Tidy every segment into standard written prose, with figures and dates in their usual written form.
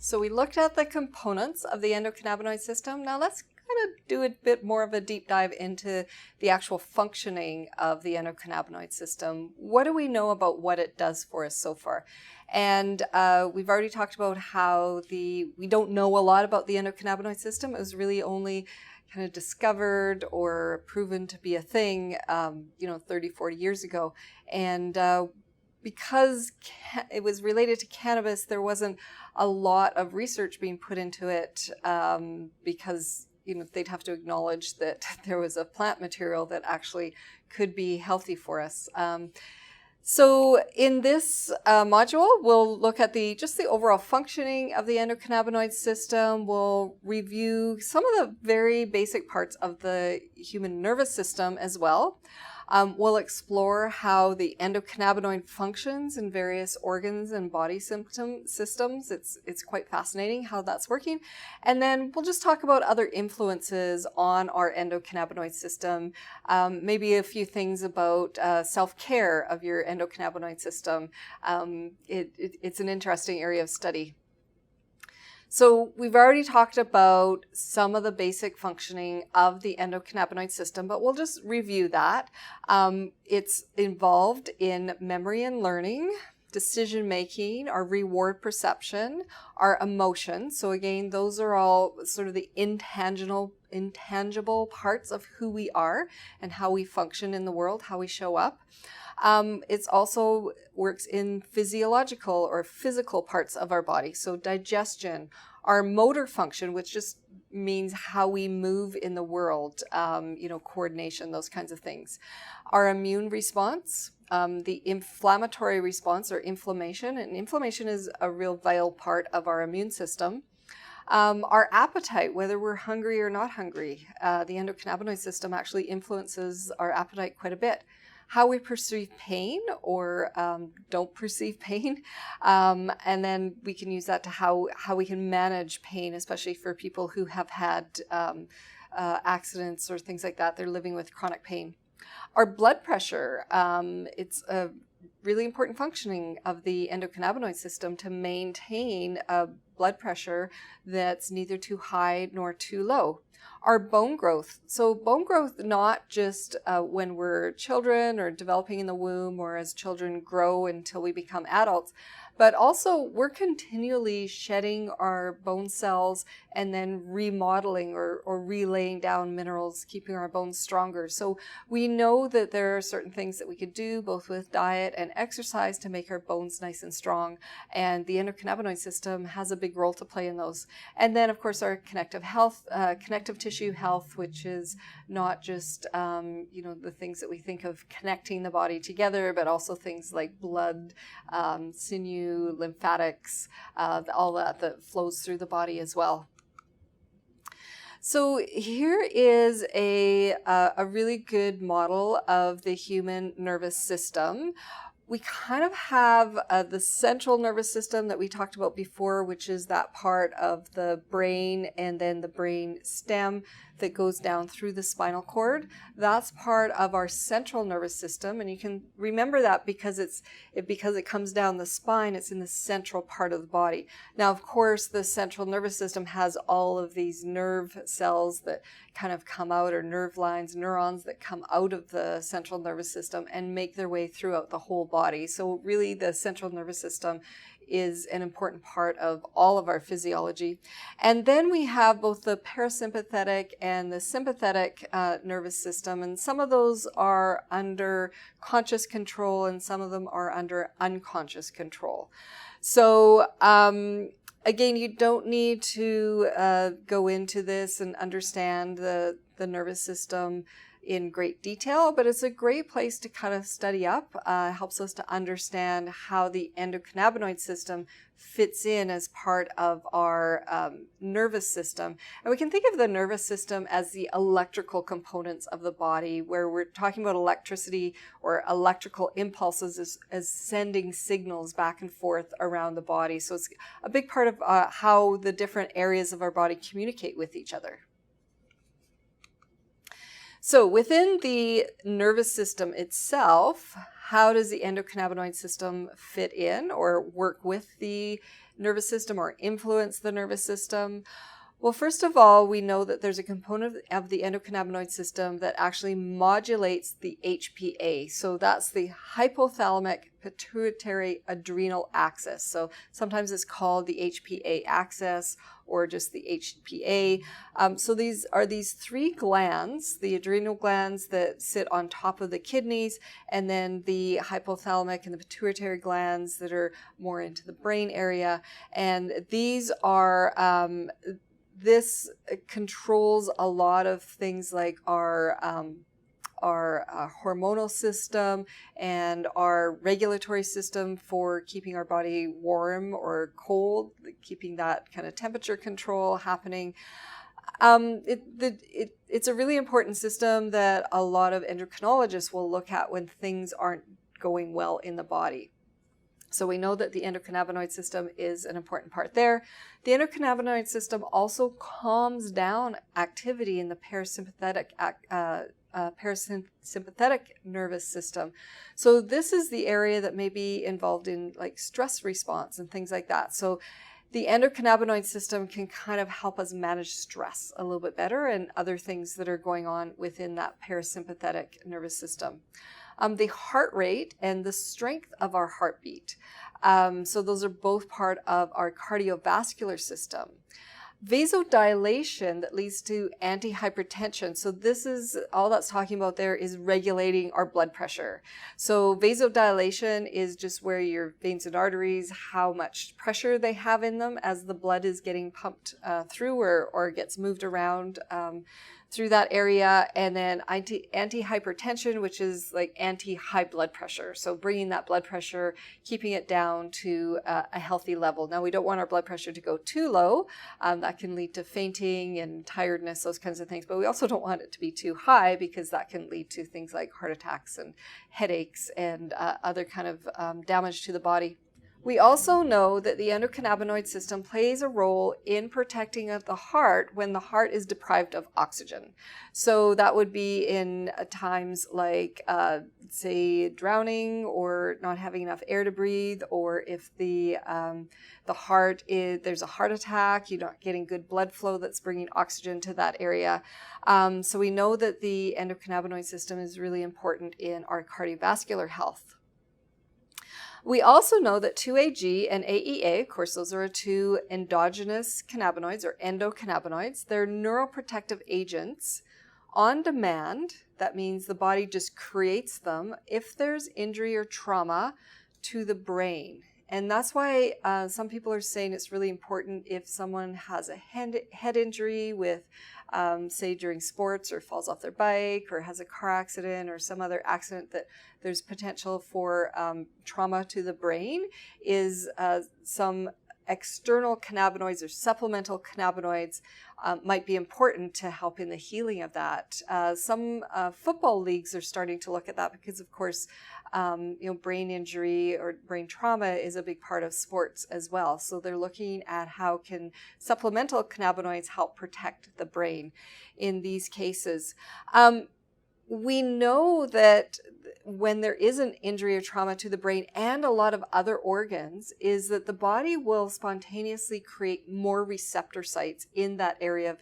So we looked at the components of the endocannabinoid system. Now let's kind of do a bit more of a deep dive into the actual functioning of the endocannabinoid system. What do we know about what it does for us so far? And we've already talked about how we don't know a lot about the endocannabinoid system. It was really only kind of discovered or proven to be a thing, 30, 40 years ago. And because it was related to cannabis, there wasn't a lot of research being put into it because they'd have to acknowledge that there was a plant material that actually could be healthy for us. So in this module, we'll look at just the overall functioning of the endocannabinoid system. We'll review some of the very basic parts of the human nervous system as well. We'll explore how the endocannabinoid functions in various organs and body systems. It's quite fascinating how that's working. And then we'll just talk about other influences on our endocannabinoid system, maybe a few things about self-care of your endocannabinoid system. It's an interesting area of study. So we've already talked about some of the basic functioning of the endocannabinoid system, but we'll just review that. It's involved in memory and learning, decision-making, our reward perception, our emotions. So again, those are all sort of the intangible parts of who we are and how we function in the world, how we show up. It's also works in physiological or physical parts of our body. So digestion, our motor function, which just means how we move in the world, coordination, those kinds of things. Our immune response, the inflammatory response or inflammation, and inflammation is a real vital part of our immune system. Our appetite, whether we're hungry or not hungry, the endocannabinoid system actually influences our appetite quite a bit. How we perceive pain or don't perceive pain. And then we can use that to how we can manage pain, especially for people who have had accidents or things like that. They're living with chronic pain. Our blood pressure, it's a really important functioning of the endocannabinoid system to maintain a blood pressure that's neither too high nor too low. Our bone growth. So bone growth, not just when we're children or developing in the womb or as children grow until we become adults, but also we're continually shedding our bone cells and then remodeling or relaying down minerals, keeping our bones stronger. So we know that there are certain things that we could do both with diet and exercise to make our bones nice and strong. And the endocannabinoid system has a big role to play in those. And then of course our connective tissue health, which is not just, the things that we think of connecting the body together, but also things like blood, sinew, lymphatics, all that flows through the body as well. So here is a really good model of the human nervous system. We kind of have the central nervous system that we talked about before, which is that part of the brain and then the brain stem that goes down through the spinal cord. That's part of our central nervous system, and you can remember that because it comes down the spine. It's in the central part of the body. Now, of course, the central nervous system has all of these nerve cells that kind of come out, or nerve lines, neurons that come out of the central nervous system and make their way throughout the whole body. So really, the central nervous system is an important part of all of our physiology. And then we have both the parasympathetic and the sympathetic nervous system, and some of those are under conscious control and some of them are under unconscious control. So again, you don't need to go into this and understand the nervous system in great detail, but it's a great place to kind of study up. Helps us to understand how the endocannabinoid system fits in as part of our nervous system. And we can think of the nervous system as the electrical components of the body, where we're talking about electricity or electrical impulses as sending signals back and forth around the body. So it's a big part of how the different areas of our body communicate with each other. So within the nervous system itself, how does the endocannabinoid system fit in or work with the nervous system or influence the nervous system? Well, first of all, we know that there's a component of the endocannabinoid system that actually modulates the HPA. So that's the hypothalamic pituitary adrenal axis. So sometimes it's called the HPA axis or just the HPA. So these are these three glands, the adrenal glands that sit on top of the kidneys, and then the hypothalamic and the pituitary glands that are more into the brain area. And these are this controls a lot of things like our hormonal system and our regulatory system for keeping our body warm or cold, keeping that kind of temperature control happening. It's a really important system that a lot of endocrinologists will look at when things aren't going well in the body. So we know that the endocannabinoid system is an important part there. The endocannabinoid system also calms down activity in the parasympathetic nervous system. So this is the area that may be involved in like stress response and things like that. So the endocannabinoid system can kind of help us manage stress a little bit better and other things that are going on within that parasympathetic nervous system. The heart rate and the strength of our heartbeat. So those are both part of our cardiovascular system. Vasodilation that leads to antihypertension. So this is all that's talking about there is regulating our blood pressure. So vasodilation is just where your veins and arteries, how much pressure they have in them as the blood is getting pumped through or gets moved around through that area. And then antihypertension, which is like anti-high blood pressure. So bringing that blood pressure, keeping it down to a healthy level. Now, we don't want our blood pressure to go too low. That can lead to fainting and tiredness, those kinds of things. But we also don't want it to be too high because that can lead to things like heart attacks and headaches and other kind of damage to the body. We also know that the endocannabinoid system plays a role in protecting of the heart when the heart is deprived of oxygen. So that would be in times like, say, drowning or not having enough air to breathe, or if the heart is, there's a heart attack, you're not getting good blood flow that's bringing oxygen to that area. So we know that the endocannabinoid system is really important in our cardiovascular health. We also know that 2-AG and AEA, of course, those are two endogenous cannabinoids or endocannabinoids. They're neuroprotective agents on demand. That means the body just creates them if there's injury or trauma to the brain. And that's why some people are saying it's really important if someone has a head injury with, say, during sports or falls off their bike or has a car accident or some other accident that there's potential for trauma to the brain, is some external cannabinoids or supplemental cannabinoids might be important to help in the healing of that. Some football leagues are starting to look at that because, of course, brain injury or brain trauma is a big part of sports as well. So they're looking at how can supplemental cannabinoids help protect the brain in these cases. We know that when there is an injury or trauma to the brain and a lot of other organs, is that the body will spontaneously create more receptor sites in that area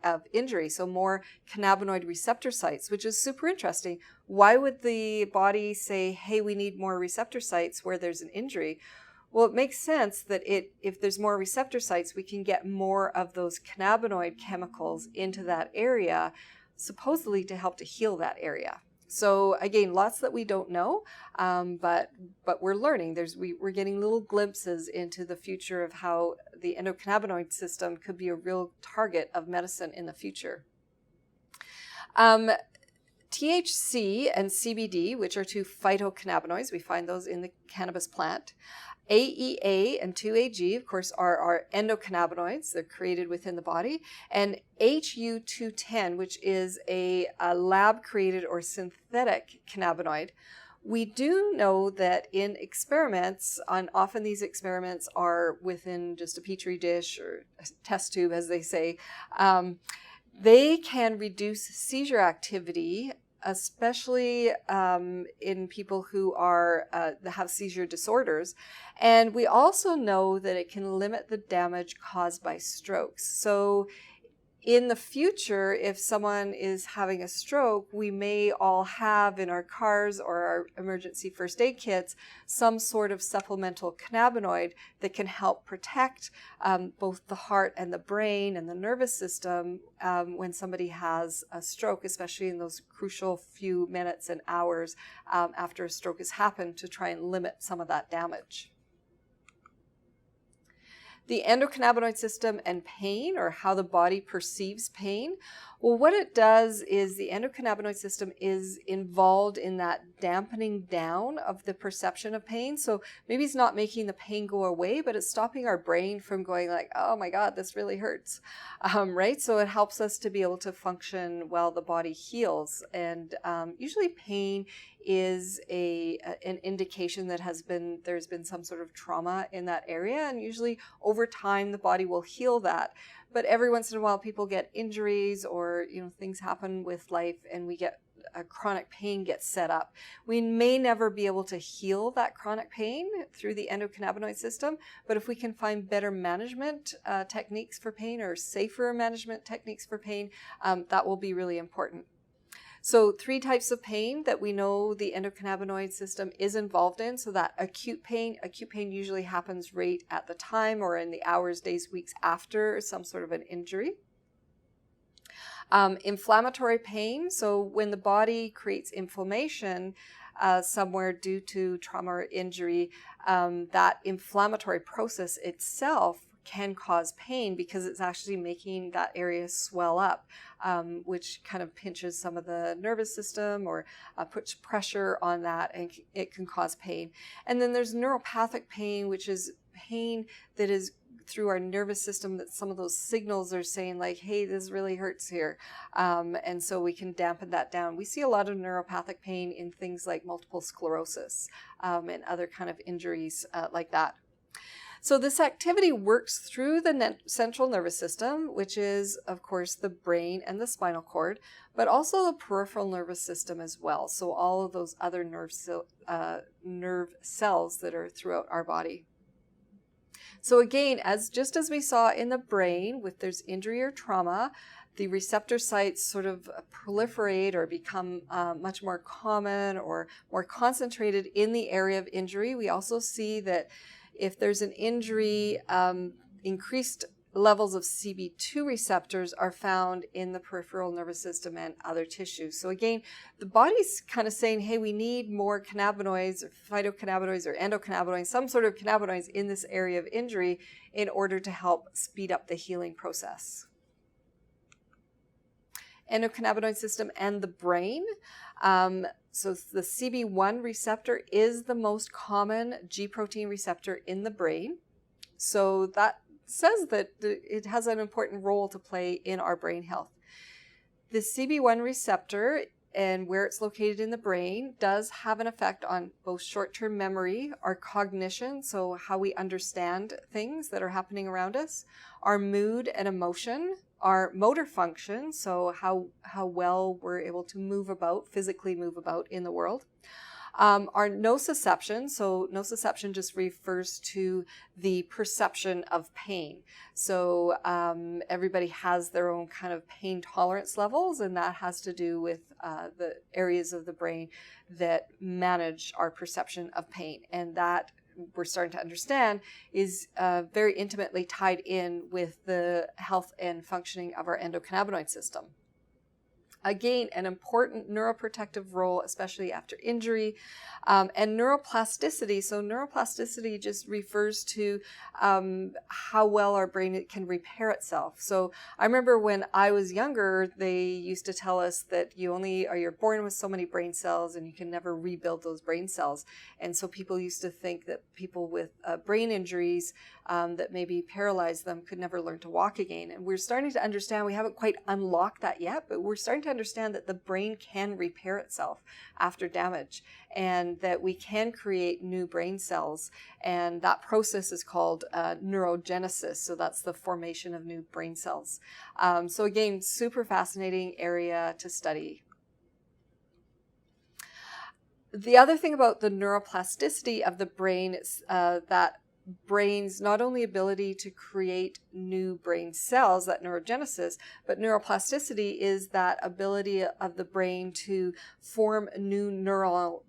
of injury. So more cannabinoid receptor sites, which is super interesting. Why would the body say, hey, we need more receptor sites where there's an injury? Well, it makes sense that if there's more receptor sites, we can get more of those cannabinoid chemicals into that area, supposedly to help to heal that area. So again, lots that we don't know, but we're learning. We're getting little glimpses into the future of how the endocannabinoid system could be a real target of medicine in the future. THC and CBD, which are two phytocannabinoids, we find those in the cannabis plant. AEA and 2-AG, of course, are our endocannabinoids. They're created within the body. And HU210, which is a lab-created or synthetic cannabinoid. We do know that in experiments, often these experiments are within just a petri dish or a test tube, as they say, they can reduce seizure activity especially in people who are that have seizure disorders. And we also know that it can limit the damage caused by strokes. So in the future, if someone is having a stroke, we may all have in our cars or our emergency first aid kits some sort of supplemental cannabinoid that can help protect both the heart and the brain and the nervous system when somebody has a stroke, especially in those crucial few minutes and hours after a stroke has happened, to try and limit some of that damage. The endocannabinoid system and pain, or how the body perceives pain. Well, what it does is the endocannabinoid system is involved in that dampening down of the perception of pain. So maybe it's not making the pain go away, but it's stopping our brain from going like, oh my God, this really hurts, right? So it helps us to be able to function while the body heals. And usually pain is an indication that there's been some sort of trauma in that area, and usually over time the body will heal that. But every once in a while people get injuries, or things happen with life, and we get a chronic pain gets set up. We may never be able to heal that chronic pain through the endocannabinoid system, but if we can find better management techniques for pain, or safer management techniques for pain, that will be really important. So 3 types of pain that we know the endocannabinoid system is involved in. So that acute pain usually happens right at the time or in the hours, days, weeks after some sort of an injury. Inflammatory pain, so when the body creates inflammation somewhere due to trauma or injury, that inflammatory process itself can cause pain because it's actually making that area swell up, which kind of pinches some of the nervous system or puts pressure on that, and it can cause pain. And then there's neuropathic pain, which is pain that is through our nervous system, that some of those signals are saying like, hey, this really hurts here. And so we can dampen that down. We see a lot of neuropathic pain in things like multiple sclerosis and other kind of injuries like that. So this activity works through the central nervous system, which is, of course, the brain and the spinal cord, but also the peripheral nervous system as well. So all of those other nerve cells that are throughout our body. So again, just as we saw in the brain, if there's injury or trauma, the receptor sites sort of proliferate or become much more common or more concentrated in the area of injury. We also see that if there's an injury, increased levels of CB2 receptors are found in the peripheral nervous system and other tissues. So again, the body's kind of saying, hey, we need more cannabinoids, or phytocannabinoids, or endocannabinoids, some sort of cannabinoids in this area of injury in order to help speed up the healing process. Endocannabinoid system and the brain. So the CB1 receptor is the most common G protein receptor in the brain. So that says that it has an important role to play in our brain health. The CB1 receptor and where it's located in the brain does have an effect on both short-term memory, our cognition, so how we understand things that are happening around us, our mood and emotion, our motor function, so how well we're able to physically move about in the world. Our nociception, so nociception just refers to the perception of pain. So everybody has their own kind of pain tolerance levels, and that has to do with the areas of the brain that manage our perception of pain. And that, we're starting to understand, is very intimately tied in with the health and functioning of our endocannabinoid system. Again, an important neuroprotective role, especially after injury, and neuroplasticity. So neuroplasticity just refers to how well our brain can repair itself. So I remember when I was younger, they used to tell us that you're born with so many brain cells and you can never rebuild those brain cells. And so people used to think that people with brain injuries that maybe paralyzed them could never learn to walk again. And we're starting to understand, we haven't quite unlocked that yet, but we're starting to understand that the brain can repair itself after damage, and that we can create new brain cells. And that process is called neurogenesis. So that's the formation of new brain cells. So again, super fascinating area to study. The other thing about the neuroplasticity of the brain is that brain's not only ability to create new brain cells, that neurogenesis, but neuroplasticity is that ability of the brain to form new neuronal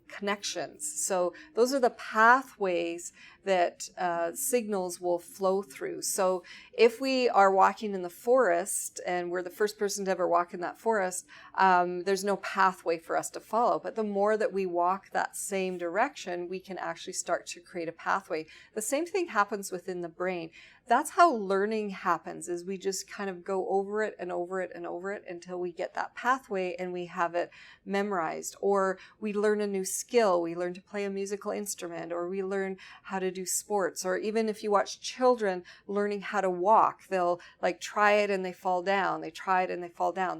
connections. So those are the pathways that signals will flow through. So if we are walking in the forest and we're the first person to ever walk in that forest, there's no pathway for us to follow. But the more that we walk that same direction, we can actually start to create a pathway. The same thing happens within the brain. That's how learning happens, is we just kind of go over it and over it and over it until we get that pathway and we have it memorized. Or we learn a new skill, we learn to play a musical instrument, or we learn how to do sports. Or even if you watch children learning how to walk, they'll like try it and they fall down, they try it and they fall down.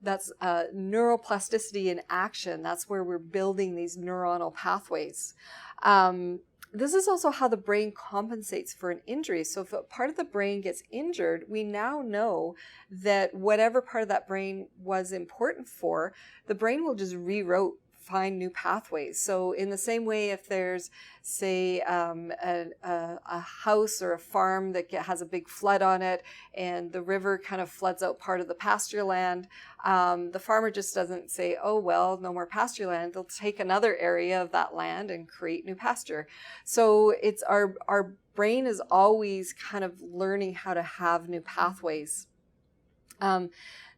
That's neuroplasticity in action. That's where we're building these neuronal pathways. This is also how the brain compensates for an injury. So if a part of the brain gets injured, we now know that whatever part of that brain was important for, the brain will just reroute, find new pathways. So in the same way, if there's, say, a house or a farm that has a big flood on it and the river kind of floods out part of the pasture land, the farmer just doesn't say, oh, well, no more pasture land. They'll take another area of that land and create new pasture. So it's our brain is always kind of learning how to have new pathways.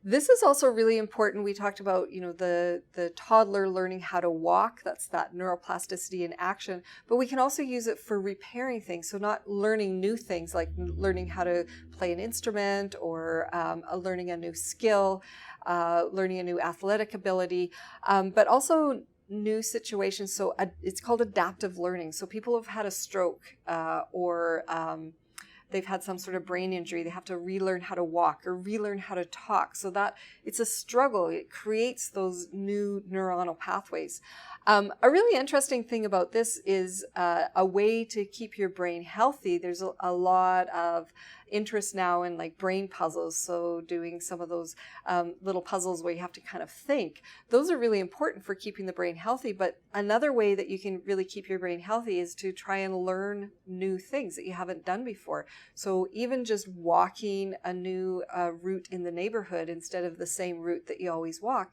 This is also really important. We talked about, the toddler learning how to walk. That's that neuroplasticity in action. But we can also use it for repairing things. So not learning new things like learning how to play an instrument or learning a new skill, learning a new athletic ability, but also new situations. So it's called adaptive learning. So people who've had a stroke or they've had some sort of brain injury, they have to relearn how to walk or relearn how to talk. So that it's a struggle. It creates those new neuronal pathways. A really interesting thing about this is a way to keep your brain healthy. There's a lot of interest now in like brain puzzles. So doing some of those little puzzles where you have to kind of think. Those are really important for keeping the brain healthy. But another way that you can really keep your brain healthy is to try and learn new things that you haven't done before. So even just walking a new route in the neighborhood instead of the same route that you always walk,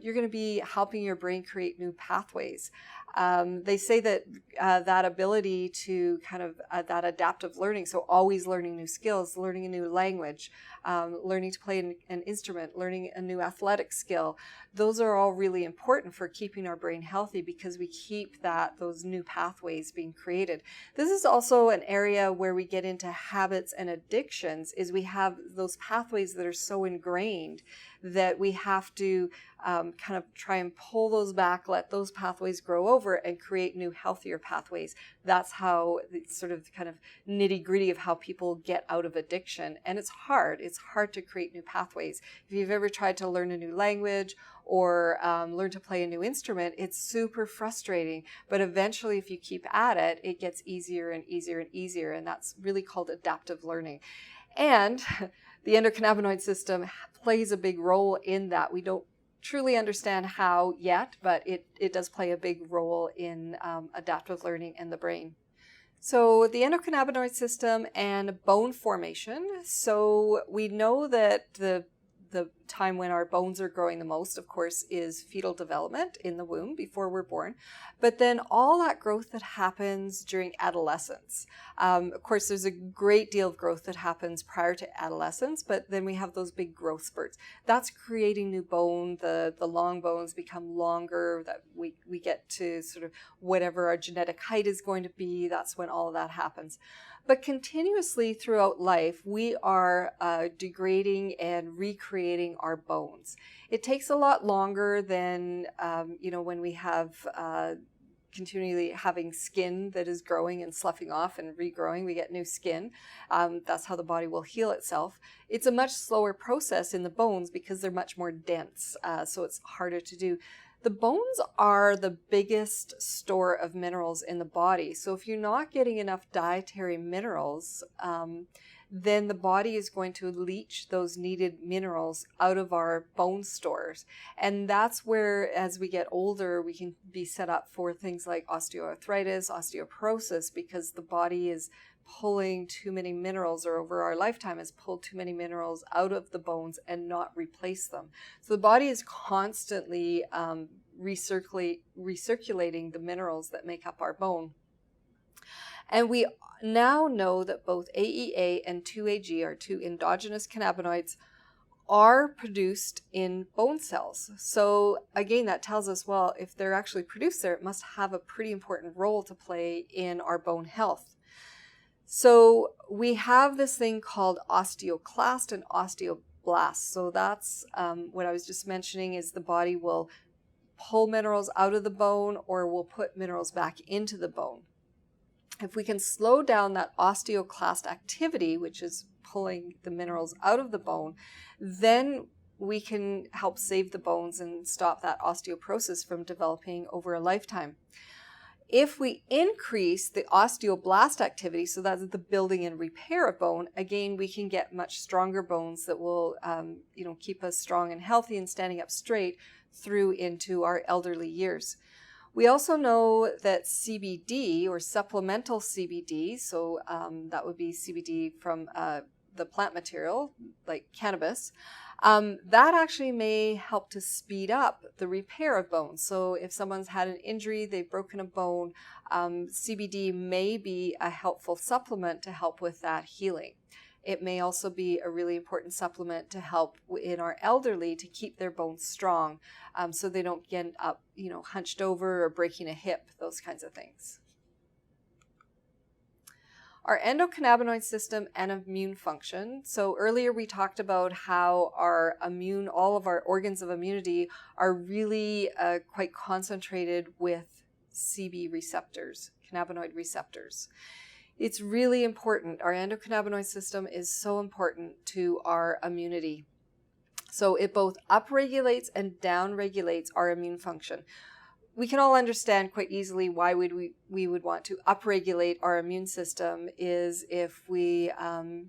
you're going to be helping your brain create new pathways. They say that that ability to kind of that adaptive learning, so always learning new skills, learning a new language, learning to play an instrument, learning a new athletic skill, those are all really important for keeping our brain healthy because we keep those new pathways being created. This is also an area where we get into habits and addictions, is we have those pathways that are so ingrained that we have to kind of try and pull those back, let those pathways grow over and create new healthier pathways. That's how it's sort of kind of nitty gritty of how people get out of addiction. And it's hard. It's hard to create new pathways. If you've ever tried to learn a new language or learn to play a new instrument, it's super frustrating. But eventually, if you keep at it, it gets easier and easier and easier. And that's really called adaptive learning. And the endocannabinoid system plays a big role in that. We don't truly understand how yet, but it does play a big role in adaptive learning in the brain. So the endocannabinoid system and bone formation. So we know that the time when our bones are growing the most, of course, is fetal development in the womb before we're born. But then all that growth that happens during adolescence. Of course, there's a great deal of growth that happens prior to adolescence, but then we have those big growth spurts. That's creating new bone. The long bones become longer, that we get to sort of whatever our genetic height is going to be. That's when all of that happens. But continuously throughout life, we are degrading and recreating our bones. It takes a lot longer than, when we have continually having skin that is growing and sloughing off and regrowing. We get new skin. That's how the body will heal itself. It's a much slower process in the bones because they're much more dense, so it's harder to do. The bones are the biggest store of minerals in the body. So if you're not getting enough dietary minerals, then the body is going to leach those needed minerals out of our bone stores. And that's where, as we get older, we can be set up for things like osteoarthritis, osteoporosis, because the body is pulling too many minerals, or over our lifetime has pulled too many minerals out of the bones and not replace them. So the body is constantly recirculating the minerals that make up our bone. And we now know that both AEA and 2-AG, our two endogenous cannabinoids, are produced in bone cells. So again, that tells us, well, if they're actually produced there, it must have a pretty important role to play in our bone health. So we have this thing called osteoclast and osteoblast. So that's what I was just mentioning, is the body will pull minerals out of the bone or will put minerals back into the bone. If we can slow down that osteoclast activity, which is pulling the minerals out of the bone, then we can help save the bones and stop that osteoporosis from developing over a lifetime. If we increase the osteoblast activity, so that's the building and repair of bone, again, we can get much stronger bones that will keep us strong and healthy and standing up straight through into our elderly years. We also know that CBD, or supplemental CBD, so that would be CBD from the plant material, like cannabis, that actually may help to speed up the repair of bones. So if someone's had an injury, they've broken a bone, CBD may be a helpful supplement to help with that healing. It may also be a really important supplement to help in our elderly to keep their bones strong, so they don't get up, hunched over or breaking a hip, those kinds of things. Our endocannabinoid system and immune function. So earlier we talked about how all of our organs of immunity are really quite concentrated with CB receptors, cannabinoid receptors. It's really important. Our endocannabinoid system is so important to our immunity. So it both upregulates and downregulates our immune function. We can all understand quite easily why we would want to upregulate our immune system is if we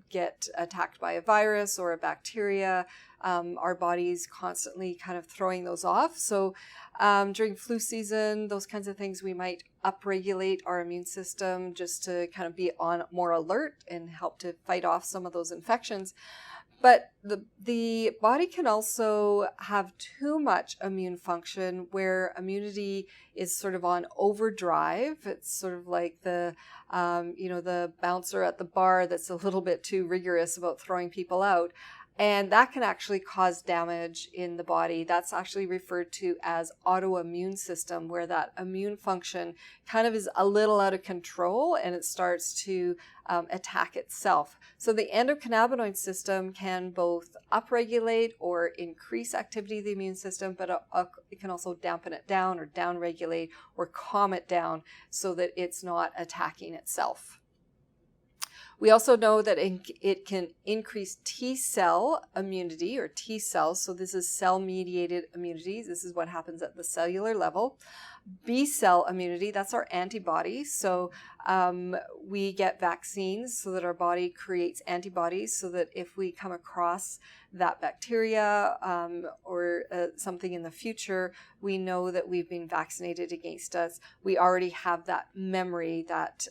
get attacked by a virus or a bacteria, our body's constantly kind of throwing those off. So during flu season, those kinds of things, we might upregulate our immune system just to kind of be on more alert and help to fight off some of those infections. But the body can also have too much immune function where immunity is sort of on overdrive. It's sort of like the bouncer at the bar that's a little bit too rigorous about throwing people out. And that can actually cause damage in the body. That's actually referred to as autoimmune system, where that immune function kind of is a little out of control and it starts to attack itself. So the endocannabinoid system can both upregulate or increase activity of the immune system, but it can also dampen it down or downregulate or calm it down so that it's not attacking itself. We also know that it can increase T cell immunity, or T cells. So this is cell-mediated immunity. This is what happens at the cellular level. B cell immunity, that's our antibodies. So we get vaccines so that our body creates antibodies so that if we come across that bacteria or something in the future, we know that we've been vaccinated against us. We already have that memory that's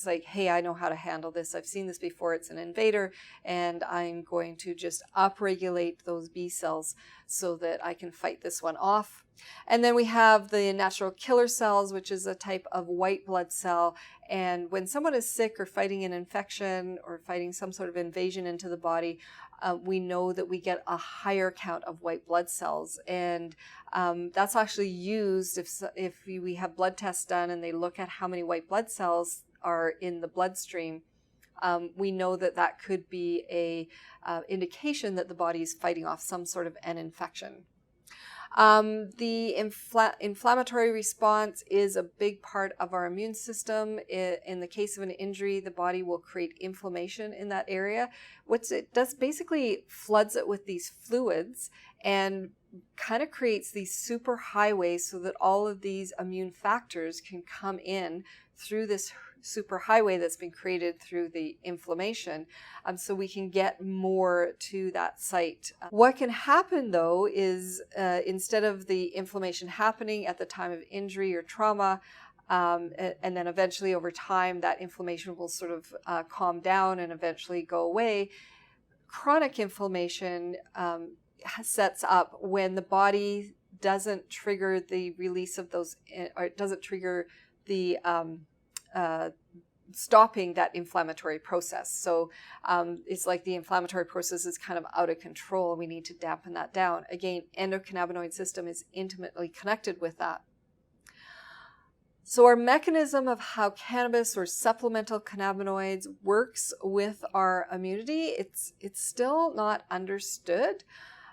like, hey, I know how to handle this. I've seen this before. It's an invader, and I'm going to just upregulate those B cells so that I can fight this one off. And then we have the natural killer cells, which is a type of white blood cell. And when someone is sick or fighting an infection or fighting some sort of invasion into the body, we know that we get a higher count of white blood cells. And that's actually used if we have blood tests done and they look at how many white blood cells are in the bloodstream. We know that could be a indication that the body is fighting off some sort of an infection. The inflammatory response is a big part of our immune system. In the case of an injury, the body will create inflammation in that area. What it does basically floods it with these fluids and kind of creates these super highways so that all of these immune factors can come in through this superhighway that's been created through the inflammation, so we can get more to that site. What can happen though is instead of the inflammation happening at the time of injury or trauma, and then eventually over time that inflammation will sort of calm down and eventually go away, chronic inflammation sets up when the body doesn't trigger the release of those, or it doesn't trigger the stopping that inflammatory process. So it's like the inflammatory process is kind of out of control. We need to dampen that down. Again, endocannabinoid system is intimately connected with that. So our mechanism of how cannabis or supplemental cannabinoids works with our immunity, it's still not understood.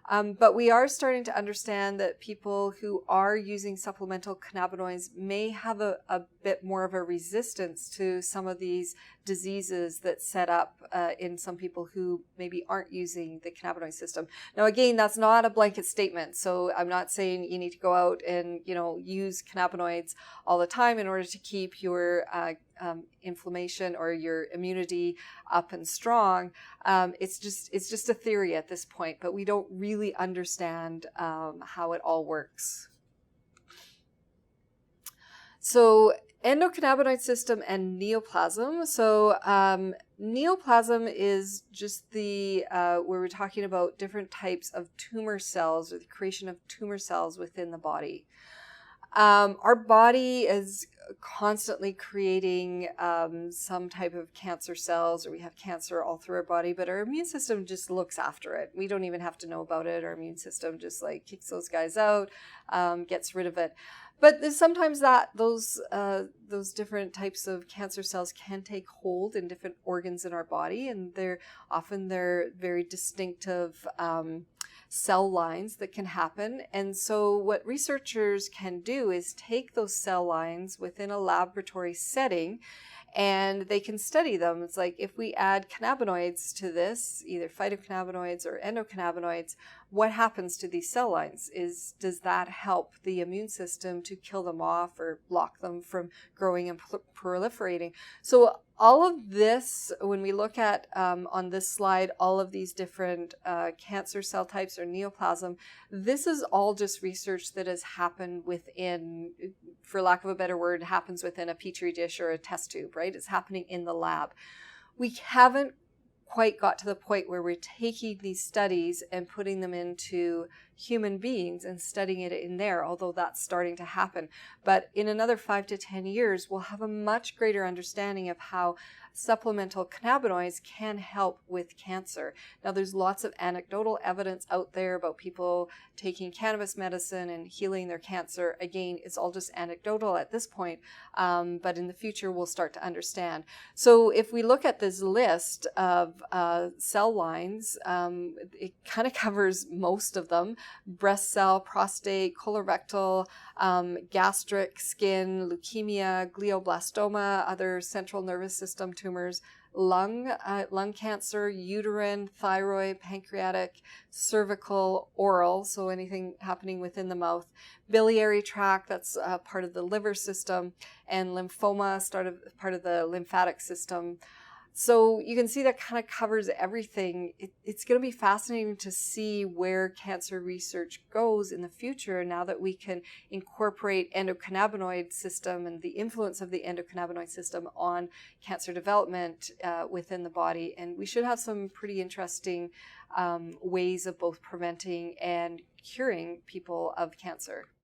But we are starting to understand that people who are using supplemental cannabinoids may have a bit more of a resistance to some of these diseases that set up in some people who maybe aren't using the cannabinoid system. Now, again, that's not a blanket statement. So I'm not saying you need to go out and, use cannabinoids all the time in order to keep your inflammation or your immunity up and strong. It's just a theory at this point, but we don't really understand how it all works. So endocannabinoid system and neoplasm. So neoplasm is just the where we're talking about different types of tumor cells or the creation of tumor cells within the body. Our body is constantly creating some type of cancer cells, or we have cancer all through our body, but our immune system just looks after it. We don't even have to know about it. Our immune system just like kicks those guys out, gets rid of it. But sometimes those different types of cancer cells can take hold in different organs in our body, and they're very distinctive cell lines that can happen. And so what researchers can do is take those cell lines within a laboratory setting and they can study them. It's like if we add cannabinoids to this, either phytocannabinoids or endocannabinoids, what happens to these cell lines? Does that help the immune system to kill them off or block them from growing and proliferating? So all of this, when we look at on this slide, all of these different cancer cell types or neoplasm, this is all just research that has happened within, for lack of a better word, happens within a petri dish or a test tube, right? It's happening in the lab. We haven't quite got to the point where we're taking these studies and putting them into human beings and studying it in there, although that's starting to happen. But in another 5 to 10 years, we'll have a much greater understanding of how supplemental cannabinoids can help with cancer. Now, there's lots of anecdotal evidence out there about people taking cannabis medicine and healing their cancer. Again, it's all just anecdotal at this point, but in the future, we'll start to understand. So if we look at this list of cell lines, it kind of covers most of them: breast cell, prostate, colorectal, gastric, skin, leukemia, glioblastoma, other central nervous system tumors, lung cancer, uterine, thyroid, pancreatic, cervical, oral, so anything happening within the mouth, biliary tract, that's part of the liver system, and lymphoma, part of the lymphatic system. So you can see that kind of covers everything. It's going to be fascinating to see where cancer research goes in the future now that we can incorporate endocannabinoid system and the influence of the endocannabinoid system on cancer development within the body. And we should have some pretty interesting ways of both preventing and curing people of cancer.